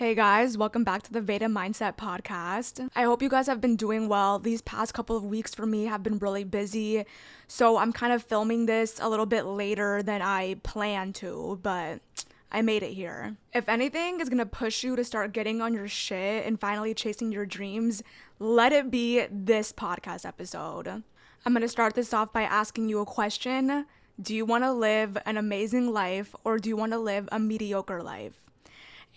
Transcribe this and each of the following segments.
Hey guys, welcome back to the Veda Mindset podcast. I hope you guys have been doing well. These past couple of weeks for me have been really busy, so I'm kind of filming this a little bit later than I planned to, but I made it here. If anything is gonna push you to start getting on your shit and finally chasing your dreams, let it be this podcast episode. I'm gonna start this off by asking you a question. Do you wanna live an amazing life or do you wanna live a mediocre life?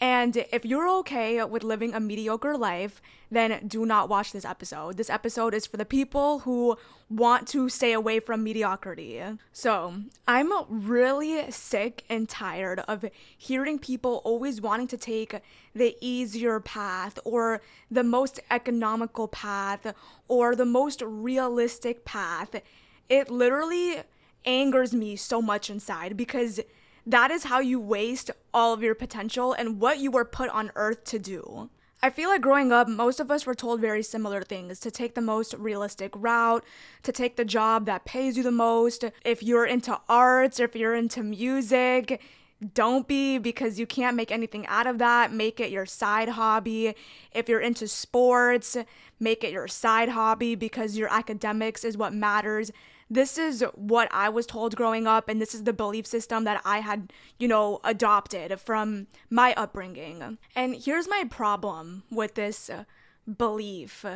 And if you're okay with living a mediocre life, then do not watch this episode. This episode is for the people who want to stay away from mediocrity. So, I'm really sick and tired of hearing people always wanting to take the easier path or the most economical path or the most realistic path. It literally angers me so much inside because that is how you waste all of your potential and what you were put on earth to do. I feel like growing up, most of us were told very similar things: to take the most realistic route, to take the job that pays you the most. If you're into arts, or if you're into music, don't be, because you can't make anything out of that. Make it your side hobby. If you're into sports, make it your side hobby because your academics is what matters. This is what I was told growing up, and this is the belief system that I had, adopted from my upbringing. And here's my problem with this belief,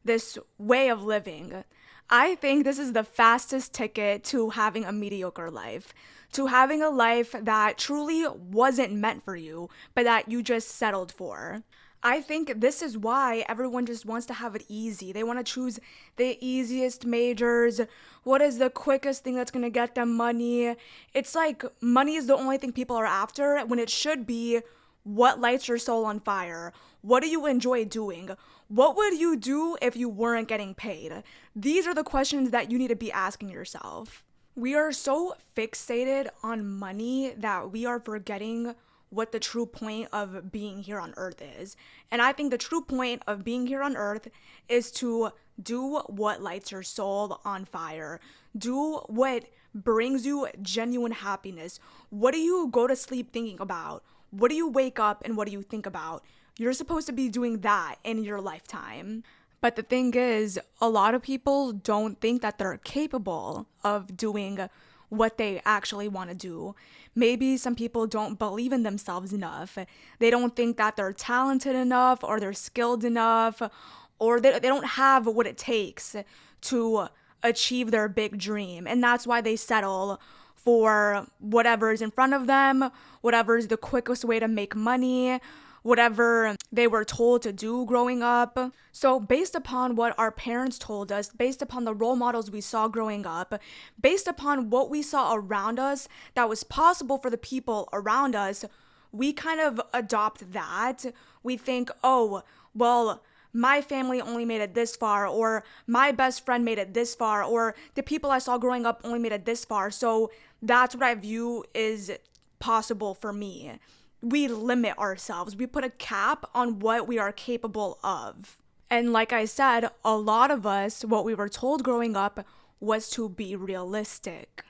this way of living. I think this is the fastest ticket to having a mediocre life, to having a life that truly wasn't meant for you, but that you just settled for. I think this is why everyone just wants to have it easy. They want to choose the easiest majors. What is the quickest thing that's going to get them money? It's like money is the only thing people are after, when it should be what lights your soul on fire. What do you enjoy doing? What would you do if you weren't getting paid? These are the questions that you need to be asking yourself. We are so fixated on money that we are forgetting what the true point of being here on earth is. And I think the true point of being here on earth is to do what lights your soul on fire. Do what brings you genuine happiness. What do you go to sleep thinking about? What do you wake up and what do you think about? You're supposed to be doing that in your lifetime. But the thing is, a lot of people don't think that they're capable of doing what they actually want to do. Maybe some people don't believe in themselves enough. They don't think that they're talented enough or they're skilled enough, or they don't have what it takes to achieve their big dream. And that's why they settle for whatever is in front of them, whatever is the quickest way to make money, whatever they were told to do growing up. So based upon what our parents told us, based upon the role models we saw growing up, based upon what we saw around us that was possible for the people around us, we kind of adopt that. We think, oh, well, my family only made it this far, or my best friend made it this far, or the people I saw growing up only made it this far, so that's what I view is possible for me. We limit ourselves. We put a cap on what we are capable of. And like I said, a lot of us, what we were told growing up was to be realistic.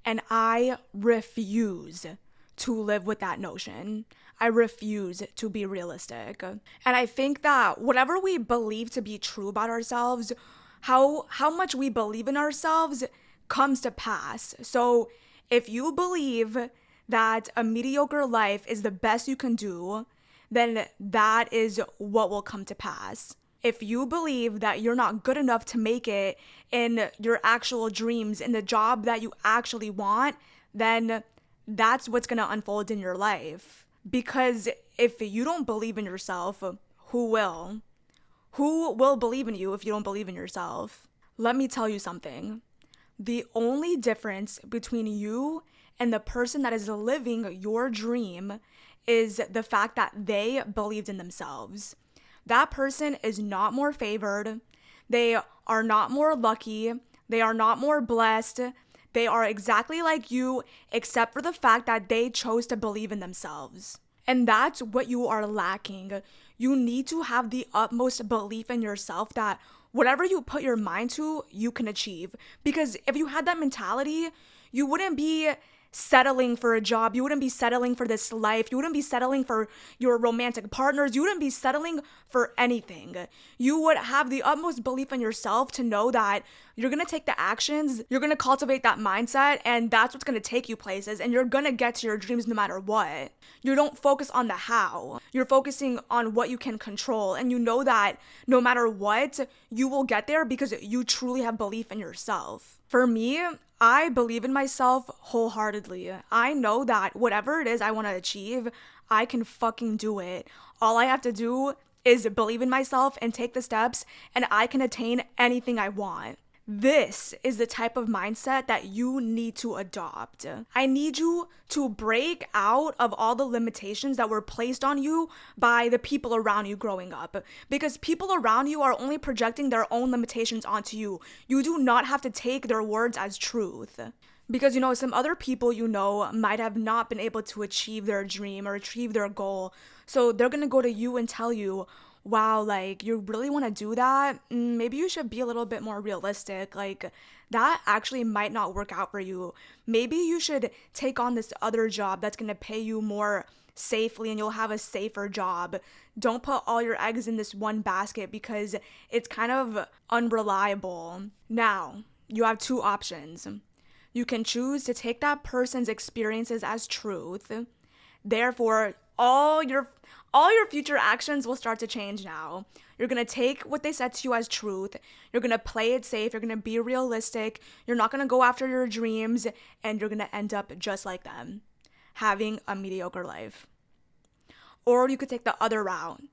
And I refuse to live with that notion. I refuse to be realistic. And I think that whatever we believe to be true about ourselves, how much we believe in ourselves comes to pass. So if you believe that a mediocre life is the best you can do, then that is what will come to pass. If you believe that you're not good enough to make it in your actual dreams, in the job that you actually want, then that's what's going to unfold in your life. Because if you don't believe in yourself, who will? Who will believe in you if you don't believe in yourself? Let me tell you something. The only difference between you and the person that is living your dream is the fact that they believed in themselves. That person is not more favored. They are not more lucky. They are not more blessed. They are exactly like you, except for the fact that they chose to believe in themselves. And that's what you are lacking. You need to have the utmost belief in yourself that whatever you put your mind to, you can achieve. Because if you had that mentality, you wouldn't be settling for a job. You wouldn't be settling for this life. You wouldn't be settling for your romantic partners. You wouldn't be settling for anything. You would have the utmost belief in yourself to know that you're going to take the actions, you're going to cultivate that mindset, and that's what's going to take you places, and you're going to get to your dreams no matter what. You don't focus on the how. You're focusing on what you can control, and you know that no matter what, you will get there because you truly have belief in yourself. For me, I believe in myself wholeheartedly. I know that whatever it is I want to achieve, I can fucking do it. All I have to do is believe in myself and take the steps, and I can attain anything I want. This is the type of mindset that you need to adopt. I need you to break out of all the limitations that were placed on you by the people around you growing up. Because people around you are only projecting their own limitations onto you. You do not have to take their words as truth. Because, some other people might have not been able to achieve their dream or achieve their goal. So they're going to go to you and tell you, wow, like, you really want to do that? Maybe you should be a little bit more realistic. Like, that actually might not work out for you. Maybe you should take on this other job that's going to pay you more safely and you'll have a safer job. Don't put all your eggs in this one basket because it's kind of unreliable. Now, you have two options. You can choose to take that person's experiences as truth. Therefore, all your future actions will start to change now. You're going to take what they said to you as truth. You're going to play it safe. You're going to be realistic. You're not going to go after your dreams, and you're going to end up just like them, having a mediocre life. Or you could take the other route.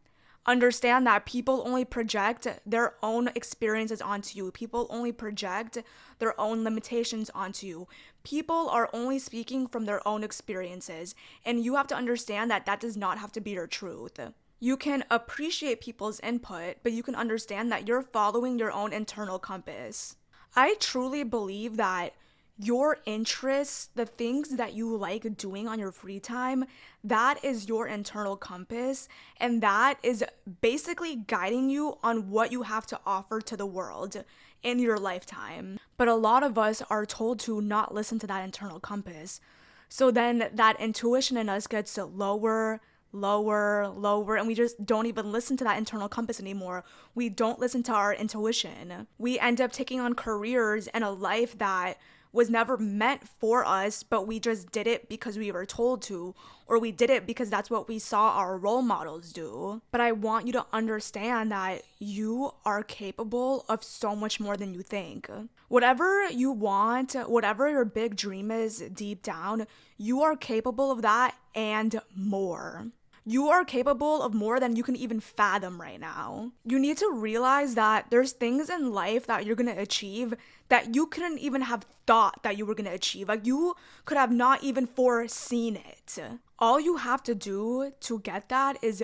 Understand that people only project their own experiences onto you. People only project their own limitations onto you. People are only speaking from their own experiences, and you have to understand that that does not have to be your truth. You can appreciate people's input, but you can understand that you're following your own internal compass. I truly believe that your interests, the things that you like doing on your free time, that is your internal compass, and that is basically guiding you on what you have to offer to the world in your lifetime. But a lot of us are told to not listen to that internal compass. So then that intuition in us gets lower, and we just don't even listen to that internal compass anymore. We don't listen to our intuition. We end up taking on careers and a life that was never meant for us, but we just did it because we were told to, or we did it because that's what we saw our role models do. But I want you to understand that you are capable of so much more than you think. Whatever you want, whatever your big dream is deep down, you are capable of that and more. You are capable of more than you can even fathom right now. You need to realize that there's things in life that you're going to achieve that you couldn't even have thought that you were going to achieve. Like, you could have not even foreseen it. All you have to do to get that is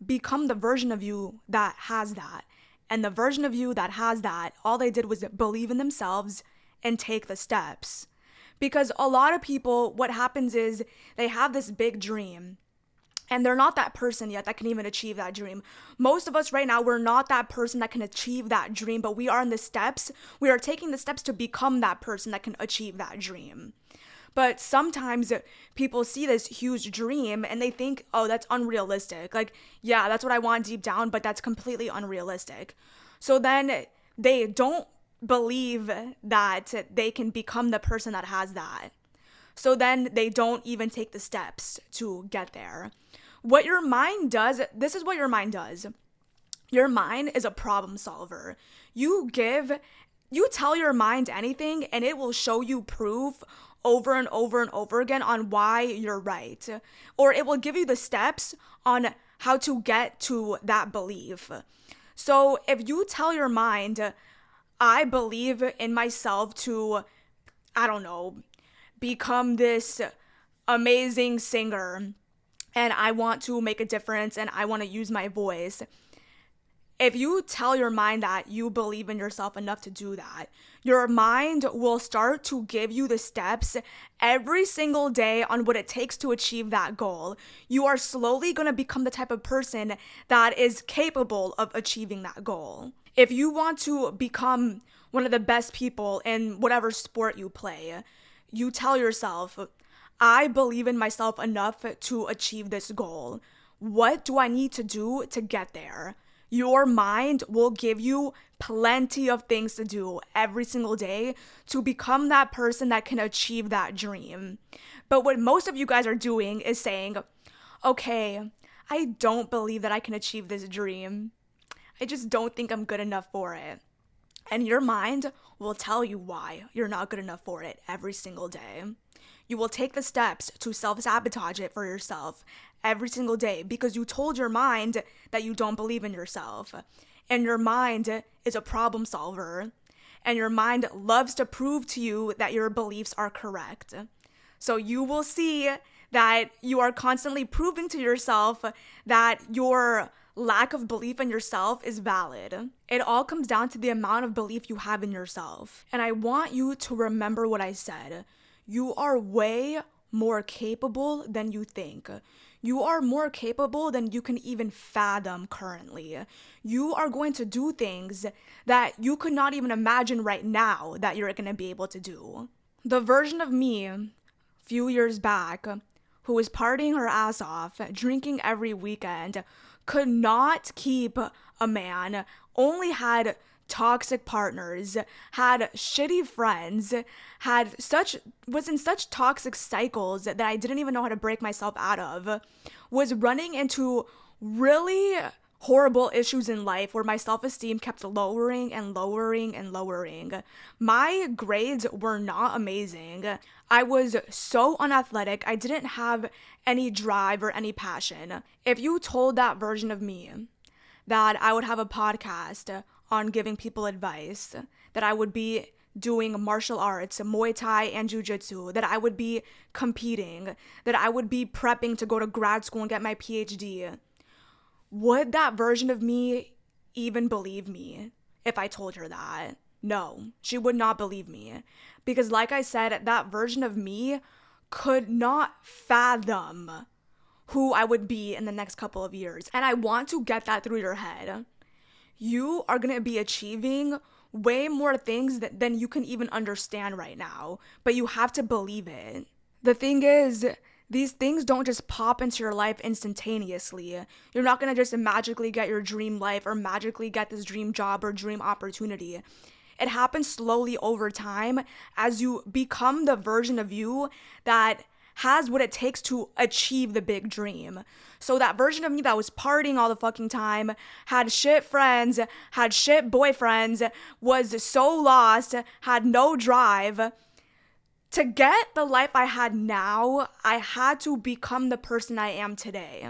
become the version of you that has that. And the version of you that has that, all they did was believe in themselves and take the steps. Because a lot of people, what happens is they have this big dream, and they're not that person yet that can even achieve that dream. Most of us right now, we're not that person that can achieve that dream, but we are in the steps. We are taking the steps to become that person that can achieve that dream. But sometimes people see this huge dream and they think, oh, that's unrealistic. Like, yeah, that's what I want deep down, but that's completely unrealistic. So then they don't believe that they can become the person that has that. So then they don't even take the steps to get there. What your mind does, this is what your mind does. Your mind is a problem solver. You tell your mind anything and it will show you proof over and over and over again on why you're right. Or it will give you the steps on how to get to that belief. So if you tell your mind, I believe in myself to, I don't know, become this amazing singer, and I want to make a difference and I want to use my voice. If you tell your mind that you believe in yourself enough to do that, your mind will start to give you the steps every single day on what it takes to achieve that goal. You are slowly going to become the type of person that is capable of achieving that goal. If you want to become one of the best people in whatever sport you play, you tell yourself, I believe in myself enough to achieve this goal. What do I need to do to get there? Your mind will give you plenty of things to do every single day to become that person that can achieve that dream. But what most of you guys are doing is saying, okay, I don't believe that I can achieve this dream. I just don't think I'm good enough for it. And your mind will tell you why you're not good enough for it every single day. You will take the steps to self-sabotage it for yourself every single day because you told your mind that you don't believe in yourself. And your mind is a problem solver. And your mind loves to prove to you that your beliefs are correct. So you will see that you are constantly proving to yourself that your lack of belief in yourself is valid. It all comes down to the amount of belief you have in yourself. And I want you to remember what I said. You are way more capable than you think. You are more capable than you can even fathom currently. You are going to do things that you could not even imagine right now that you're going to be able to do. The version of me a few years back who was partying her ass off, drinking every weekend, could not keep a man, only had toxic partners, had shitty friends, was in such toxic cycles that I didn't even know how to break myself out of, was running into really horrible issues in life where my self-esteem kept lowering and lowering and lowering. My grades were not amazing. I was so unathletic. I didn't have any drive or any passion. If you told that version of me that I would have a podcast on giving people advice, that I would be doing martial arts, Muay Thai and Jiu-Jitsu, that I would be competing, that I would be prepping to go to grad school and get my PhD, would that version of me even believe me if I told her that? No, she would not believe me. Because like I said, that version of me could not fathom who I would be in the next couple of years. And I want to get that through your head. You are going to be achieving way more things than you can even understand right now, but you have to believe it. The thing is, these things don't just pop into your life instantaneously. You're not going to just magically get your dream life or magically get this dream job or dream opportunity. It happens slowly over time as you become the version of you that has what it takes to achieve the big dream. So that version of me that was partying all the fucking time, had shit friends, had shit boyfriends, was so lost, had no drive. To get the life I had now, I had to become the person I am today.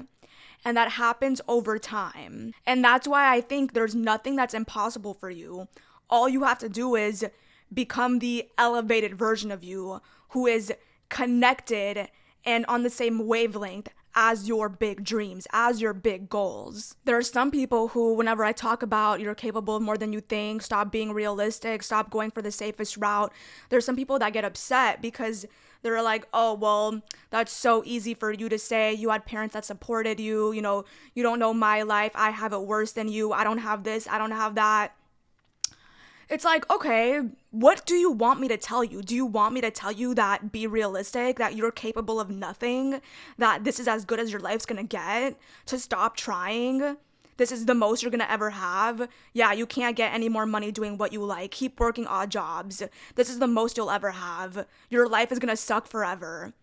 And that happens over time. And that's why I think there's nothing that's impossible for you. All you have to do is become the elevated version of you who is connected and on the same wavelength as your big dreams, as your big goals. There are some people who, whenever I talk about you're capable of more than you think, stop being realistic, stop going for the safest route, there's some people that get upset because they're like, oh, well, that's so easy for you to say. You had parents that supported you, you don't know my life. I have it worse than you. I don't have this. I don't have that. It's like, okay, what do you want me to tell you? Do you want me to tell you that be realistic, that you're capable of nothing, that this is as good as your life's gonna get, to stop trying? This is the most you're gonna ever have. Yeah, you can't get any more money doing what you like. Keep working odd jobs. This is the most you'll ever have. Your life is gonna suck forever.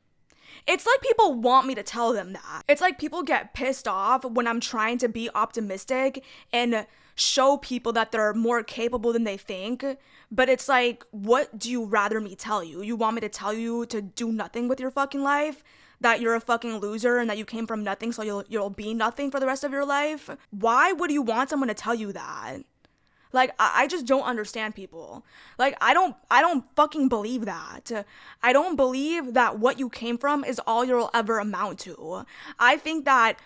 It's like people want me to tell them that. It's like people get pissed off when I'm trying to be optimistic and show people that they're more capable than they think. But it's like, what do you rather me tell you? You want me to tell you to do nothing with your fucking life? That you're a fucking loser and that you came from nothing, so you'll be nothing for the rest of your life? Why would you want someone to tell you that? Like, I just don't understand people. Like, I don't fucking believe that. I don't believe that what you came from is all you'll ever amount to. I think that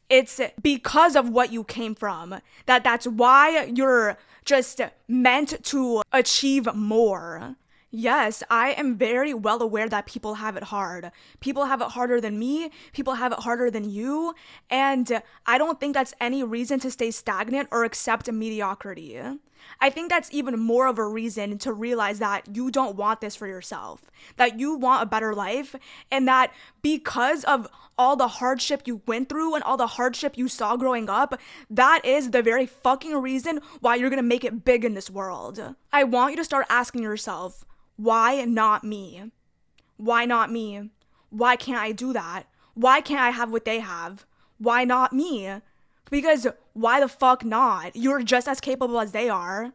it's because of what you came from, that's why you're just meant to achieve more. Yes, I am very well aware that people have it hard. People have it harder than me. People have it harder than you. And I don't think that's any reason to stay stagnant or accept mediocrity. I think that's even more of a reason to realize that you don't want this for yourself, that you want a better life, and that because of all the hardship you went through and all the hardship you saw growing up, that is the very fucking reason why you're gonna make it big in this world. I want you to start asking yourself, why not me? Why not me? Why can't I do that? Why can't I have what they have? Why not me? Because why the fuck not? You're just as capable as they are.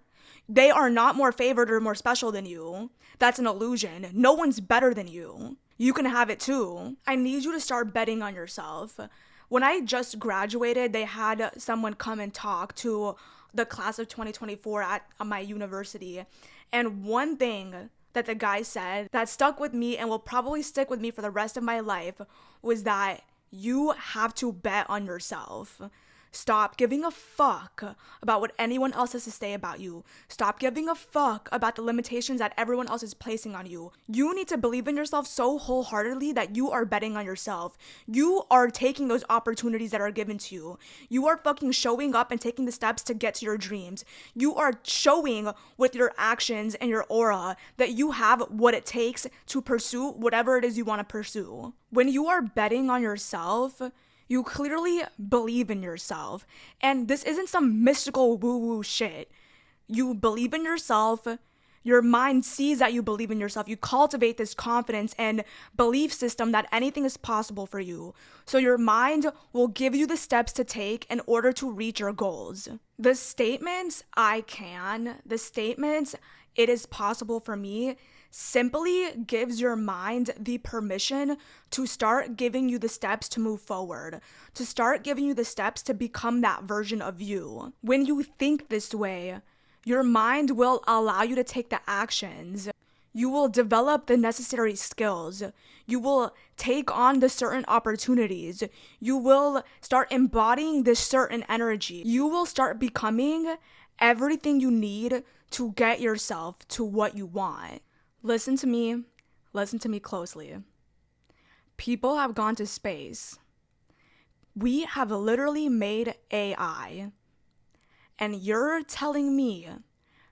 They are not more favored or more special than you. That's an illusion. No one's better than you. You can have it too. I need you to start betting on yourself. When I just graduated, they had someone come and talk to the class of 2024 at my university. And one thing that the guy said that stuck with me and will probably stick with me for the rest of my life was that you have to bet on yourself. Stop giving a fuck about what anyone else has to say about you. Stop giving a fuck about the limitations that everyone else is placing on you. You need to believe in yourself so wholeheartedly that you are betting on yourself. You are taking those opportunities that are given to you. You are fucking showing up and taking the steps to get to your dreams. You are showing with your actions and your aura that you have what it takes to pursue whatever it is you want to pursue. When you are betting on yourself, you clearly believe in yourself. And this isn't some mystical woo-woo shit. You believe in yourself. Your mind sees that you believe in yourself. You cultivate this confidence and belief system that anything is possible for you. So your mind will give you the steps to take in order to reach your goals. The statements, I can, the statements, it is possible for me, simply gives your mind the permission to start giving you the steps to move forward, to start giving you the steps to become that version of you. When you think this way, your mind will allow you to take the actions. You will develop the necessary skills. You will take on the certain opportunities. You will start embodying this certain energy. You will start becoming everything you need to get yourself to what you want. Listen to me closely. People have gone to space. We have literally made AI. And you're telling me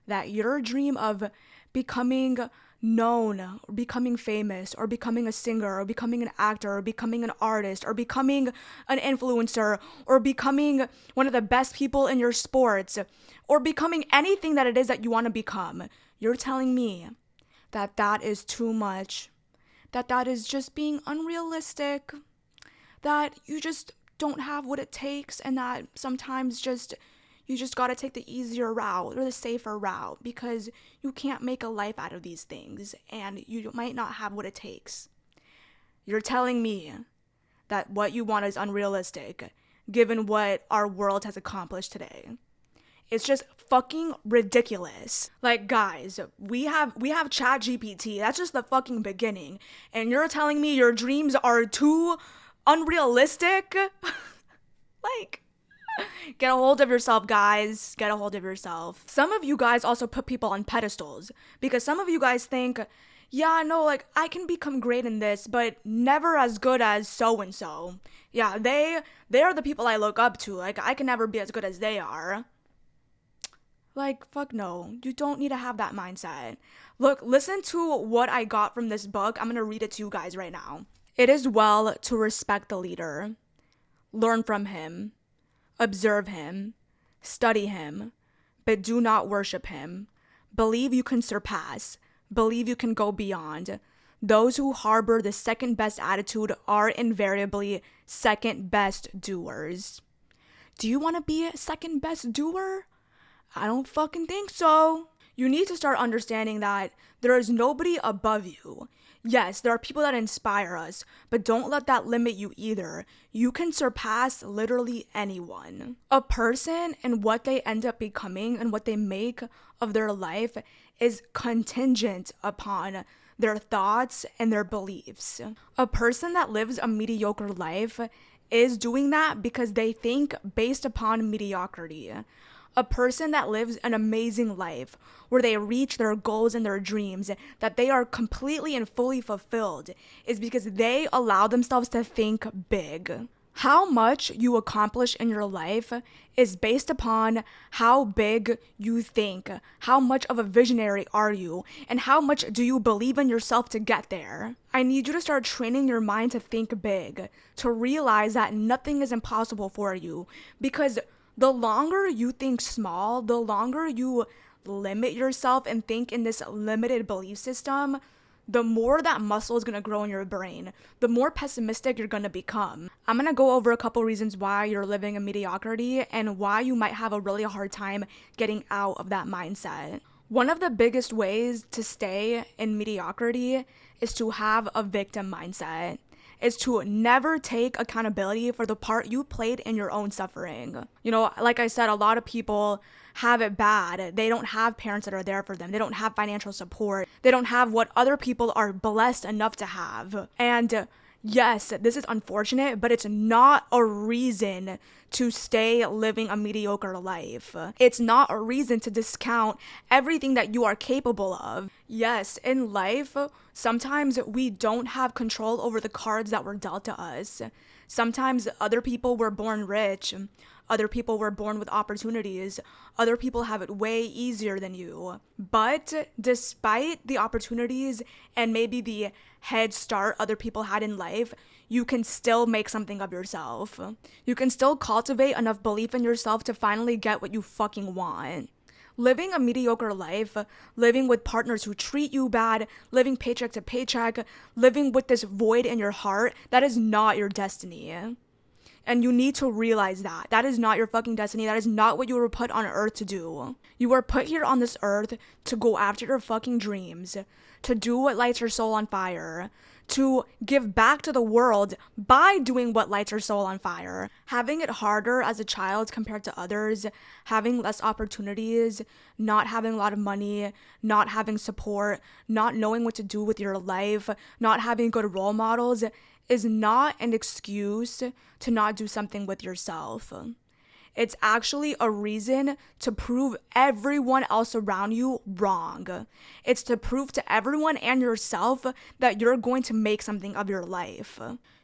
that your dream of becoming known, or becoming famous, or becoming a singer, or becoming an actor, or becoming an artist, or becoming an influencer, or becoming one of the best people in your sports, or becoming anything that it is that you want to become, you're telling me that that is too much, that is just being unrealistic, that you just don't have what it takes, and that sometimes you just gotta take the easier route or the safer route because you can't make a life out of these things and you might not have what it takes. You're telling me that what you want is unrealistic given what our world has accomplished today. It's just fucking ridiculous. Like, guys, we have ChatGPT. That's just the fucking beginning. And you're telling me your dreams are too unrealistic? Like, get a hold of yourself, guys. Get a hold of yourself. Some of you guys also put people on pedestals because some of you guys think, yeah, no, like, I can become great in this, but never as good as so-and-so. Yeah, they're the people I look up to. Like, I can never be as good as they are. Like, fuck no. You don't need to have that mindset. Look, listen to what I got from this book. I'm gonna read it to you guys right now. It is well to respect the leader. Learn from him. Observe him. Study him. But do not worship him. Believe you can surpass. Believe you can go beyond. Those who harbor the second best attitude are invariably second best doers. Do you want to be a second best doer? I don't fucking think so. You need to start understanding that there is nobody above you. Yes, there are people that inspire us, but don't let that limit you either. You can surpass literally anyone. A person and what they end up becoming and what they make of their life is contingent upon their thoughts and their beliefs. A person that lives a mediocre life is doing that because they think based upon mediocrity. A person that lives an amazing life where they reach their goals and their dreams, that they are completely and fully fulfilled, is because they allow themselves to think big. How much you accomplish in your life is based upon how big you think. How much of a visionary are you? And how much do you believe in yourself to get there? I need you to start training your mind to think big, to realize that nothing is impossible for you. Because the longer you think small, the longer you limit yourself and think in this limited belief system, the more that muscle is going to grow in your brain, the more pessimistic you're going to become. I'm going to go over a couple reasons why you're living in mediocrity and why you might have a really hard time getting out of that mindset. One of the biggest ways to stay in mediocrity is to have a victim mindset. Is to never take accountability for the part you played in your own suffering. You know, like I said, a lot of people have it bad. They don't have parents that are there for them. They don't have financial support. They don't have what other people are blessed enough to have. And yes, this is unfortunate, but it's not a reason to stay living a mediocre life. It's not a reason to discount everything that you are capable of. Yes, in life, sometimes we don't have control over the cards that were dealt to us. Sometimes other people were born rich. Other people were born with opportunities. Other people have it way easier than you. But despite the opportunities and maybe the head start other people had in life, you can still make something of yourself. You can still cultivate enough belief in yourself to finally get what you fucking want. Living a mediocre life, living with partners who treat you bad, living paycheck to paycheck, living with this void in your heart, that is not your destiny. And you need to realize that. That is not your fucking destiny. That is not what you were put on earth to do. You were put here on this earth to go after your fucking dreams, to do what lights your soul on fire, to give back to the world by doing what lights your soul on fire. Having it harder as a child compared to others, having less opportunities, not having a lot of money, not having support, not knowing what to do with your life, not having good role models is not an excuse to not do something with yourself. It's actually a reason to prove everyone else around you wrong. It's to prove to everyone and yourself that you're going to make something of your life.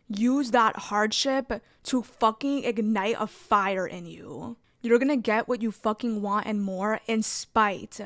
Use that hardship to fucking ignite a fire in you. You're gonna get what you fucking want and more in spite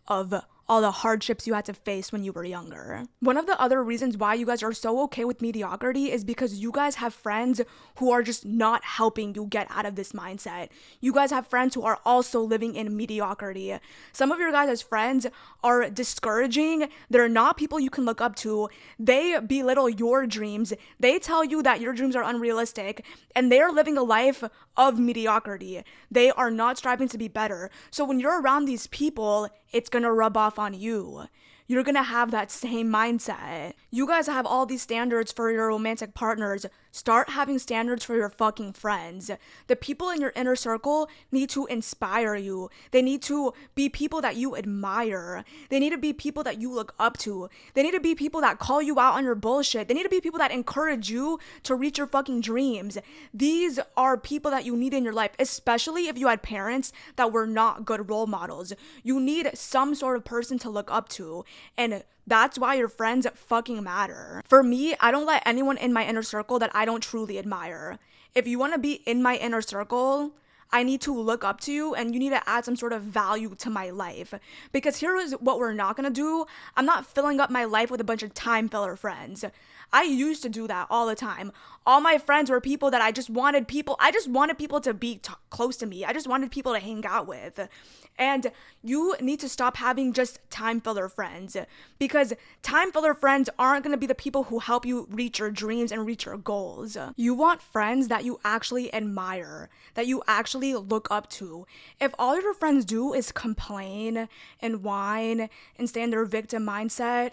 of all the hardships you had to face when you were younger. One of the other reasons why you guys are so okay with mediocrity is because you guys have friends who are just not helping you get out of this mindset. You guys have friends who are also living in mediocrity. Some of your guys' friends are discouraging. They're not people you can look up to. They belittle your dreams. They tell you that your dreams are unrealistic, and they're living a life of mediocrity. They are not striving to be better. So when you're around these people, it's gonna rub off on you. You're gonna have that same mindset. You guys have all these standards for your romantic partners. Start having standards for your fucking friends. The people in your inner circle need to inspire you. They need to be people that you admire. They need to be people that you look up to. They need to be people that call you out on your bullshit. They need to be people that encourage you to reach your fucking dreams. These are people that you need in your life, especially if you had parents that were not good role models. You need some sort of person to look up to. And that's why your friends fucking matter. For me, I don't let anyone in my inner circle that I don't truly admire. If you want to be in my inner circle, I need to look up to you and you need to add some sort of value to my life. Because here is what we're not going to do. I'm not filling up my life with a bunch of time filler friends. I used to do that all the time. All my friends were people that I just wanted people to be close to me. I just wanted people to hang out with. And you need to stop having just time filler friends, because time filler friends aren't going to be the people who help you reach your dreams and reach your goals. You want friends that you actually admire, that you actually look up to. If all your friends do is complain and whine and stay in their victim mindset,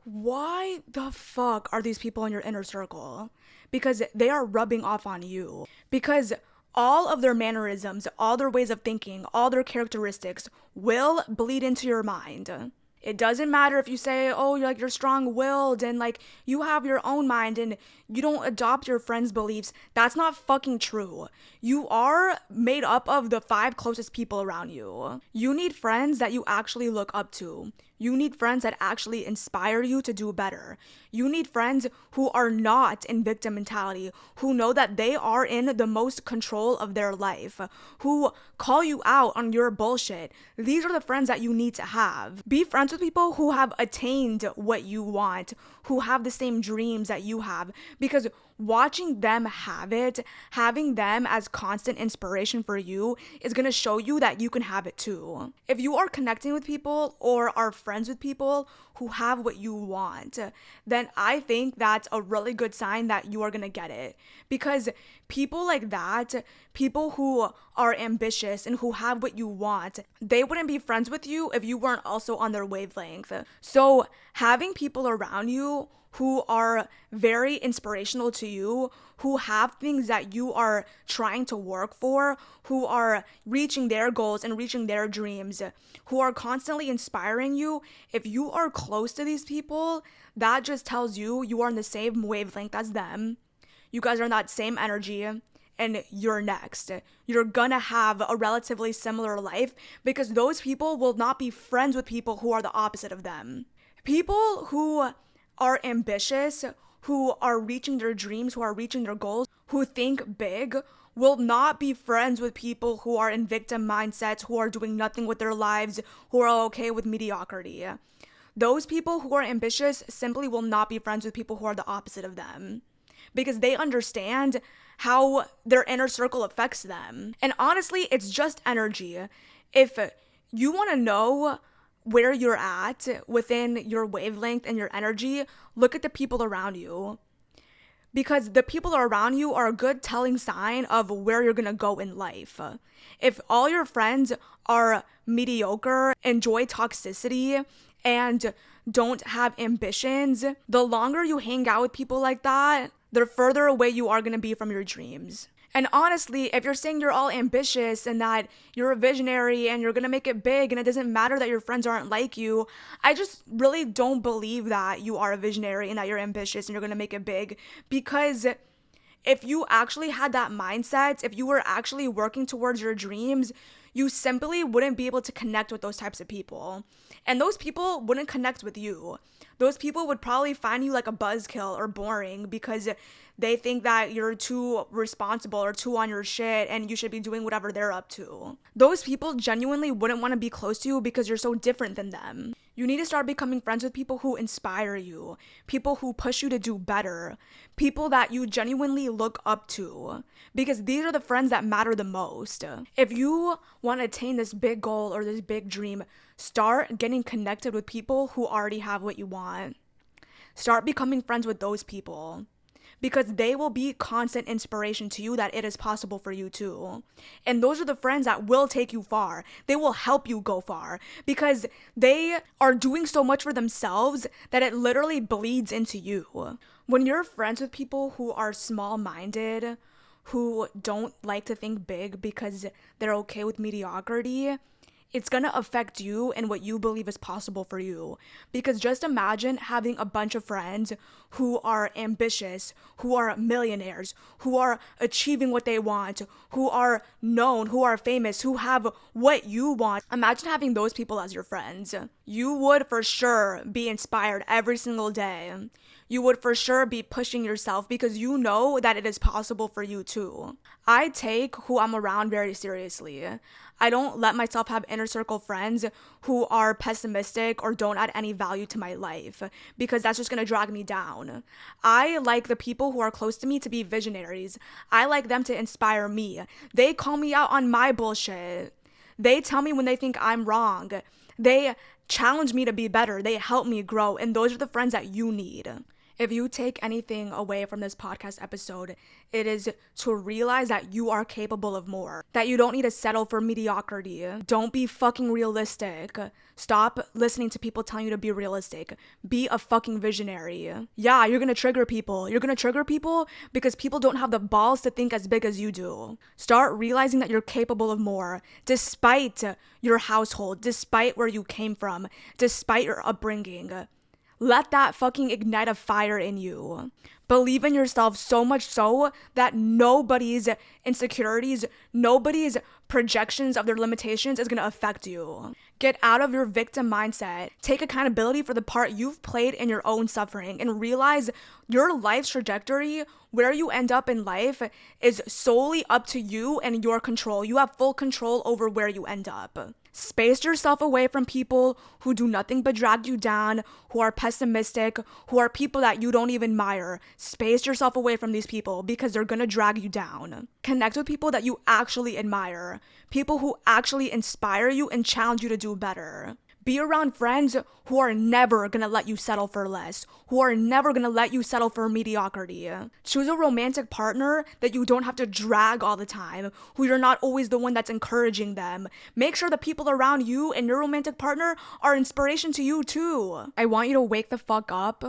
why the fuck are these people in your inner circle? Because they are rubbing off on you. Because all of their mannerisms, all their ways of thinking, all their characteristics will bleed into your mind. It doesn't matter if you say, oh, you're strong-willed and you have your own mind and you don't adopt your friends' beliefs. That's not fucking true. You are made up of the 5 closest people around you. You need friends that you actually look up to. You need friends that actually inspire you to do better. You need friends who are not in victim mentality, who know that they are in the most control of their life, who call you out on your bullshit. These are the friends that you need to have. Be friends with people who have attained what you want, who have the same dreams that you have, because watching them have it, having them as constant inspiration for you is going to show you that you can have it too. If you are connecting with people or are friends with people who have what you want, then I think that's a really good sign that you are going to get it. Because people like that, people who are ambitious and who have what you want, they wouldn't be friends with you if you weren't also on their wavelength. So having people around you who are very inspirational to you, who have things that you are trying to work for, who are reaching their goals and reaching their dreams, who are constantly inspiring you, if you are close to these people, that just tells you you are on the same wavelength as them. You guys are in that same energy, and you're next. You're gonna have a relatively similar life because those people will not be friends with people who are the opposite of them. People who are ambitious, who are reaching their dreams, who are reaching their goals, who think big, will not be friends with people who are in victim mindsets, who are doing nothing with their lives, who are okay with mediocrity. Those people who are ambitious simply will not be friends with people who are the opposite of them because they understand how their inner circle affects them. And honestly, it's just energy. If you want to know where you're at within your wavelength and your energy, look at the people around you. Because the people around you are a good telling sign of where you're gonna go in life. If all your friends are mediocre, enjoy toxicity, and don't have ambitions, the longer you hang out with people like that, the further away you are gonna be from your dreams. And honestly, if you're saying you're all ambitious and that you're a visionary and you're gonna make it big and it doesn't matter that your friends aren't like you, I just really don't believe that you are a visionary and that you're ambitious and you're gonna make it big. Because if you actually had that mindset, if you were actually working towards your dreams, you simply wouldn't be able to connect with those types of people. And those people wouldn't connect with you. Those people would probably find you like a buzzkill or boring because they think that you're too responsible or too on your shit and you should be doing whatever they're up to. Those people genuinely wouldn't want to be close to you because you're so different than them. You need to start becoming friends with people who inspire you, people who push you to do better, people that you genuinely look up to, because these are the friends that matter the most. If you want to attain this big goal or this big dream, start getting connected with people who already have what you want. Start becoming friends with those people, because they will be constant inspiration to you that it is possible for you too. And those are the friends that will take you far. They will help you go far because they are doing so much for themselves that it literally bleeds into you. When you're friends with people who are small-minded, who don't like to think big because they're okay with mediocrity, it's gonna affect you and what you believe is possible for you. Because just imagine having a bunch of friends who are ambitious, who are millionaires, who are achieving what they want, who are known, who are famous, who have what you want. Imagine having those people as your friends. You would for sure be inspired every single day. You would for sure be pushing yourself because you know that it is possible for you too. I take who I'm around very seriously. I don't let myself have inner circle friends who are pessimistic or don't add any value to my life because that's just going to drag me down. I like the people who are close to me to be visionaries. I like them to inspire me. They call me out on my bullshit. They tell me when they think I'm wrong. They challenge me to be better. They help me grow. And those are the friends that you need. If you take anything away from this podcast episode, it is to realize that you are capable of more, that you don't need to settle for mediocrity. Don't be fucking realistic. Stop listening to people telling you to be realistic. Be a fucking visionary. Yeah, you're gonna trigger people. You're gonna trigger people because people don't have the balls to think as big as you do. Start realizing that you're capable of more, despite your household, despite where you came from, despite your upbringing. Let that fucking ignite a fire in you. Believe in yourself so much so that nobody's insecurities, nobody's projections of their limitations is going to affect you. Get out of your victim mindset. Take accountability for the part you've played in your own suffering and realize your life's trajectory, where you end up in life, is solely up to you and your control. You have full control over where you end up. Space yourself away from people who do nothing but drag you down, who are pessimistic, who are people that you don't even admire. Space yourself away from these people because they're gonna drag you down. Connect with people that you actually admire, people who actually inspire you and challenge you to do better. Be around friends who are never gonna let you settle for less, who are never gonna let you settle for mediocrity. Choose a romantic partner that you don't have to drag all the time, who you're not always the one that's encouraging them. Make sure the people around you and your romantic partner are inspiration to you too. I want you to wake the fuck up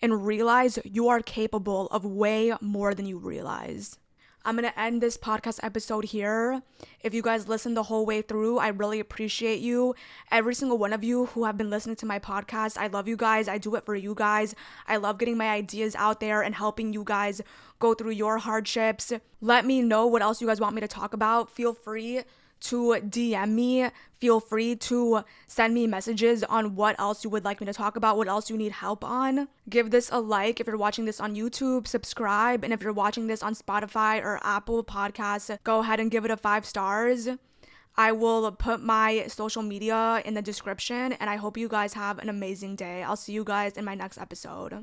and realize you are capable of way more than you realize. I'm going to end this podcast episode here. If you guys listened the whole way through, I really appreciate you. Every single one of you who have been listening to my podcast, I love you guys. I do it for you guys. I love getting my ideas out there and helping you guys go through your hardships. Let me know what else you guys want me to talk about. Feel free to DM me. Feel free to send me messages on what else you would like me to talk about, what else you need help on. Give this a like if you're watching this on YouTube, subscribe, and if you're watching this on Spotify or Apple Podcasts, go ahead and give it a 5 stars. I will put my social media in the description, and I hope you guys have an amazing day. I'll see you guys in my next episode.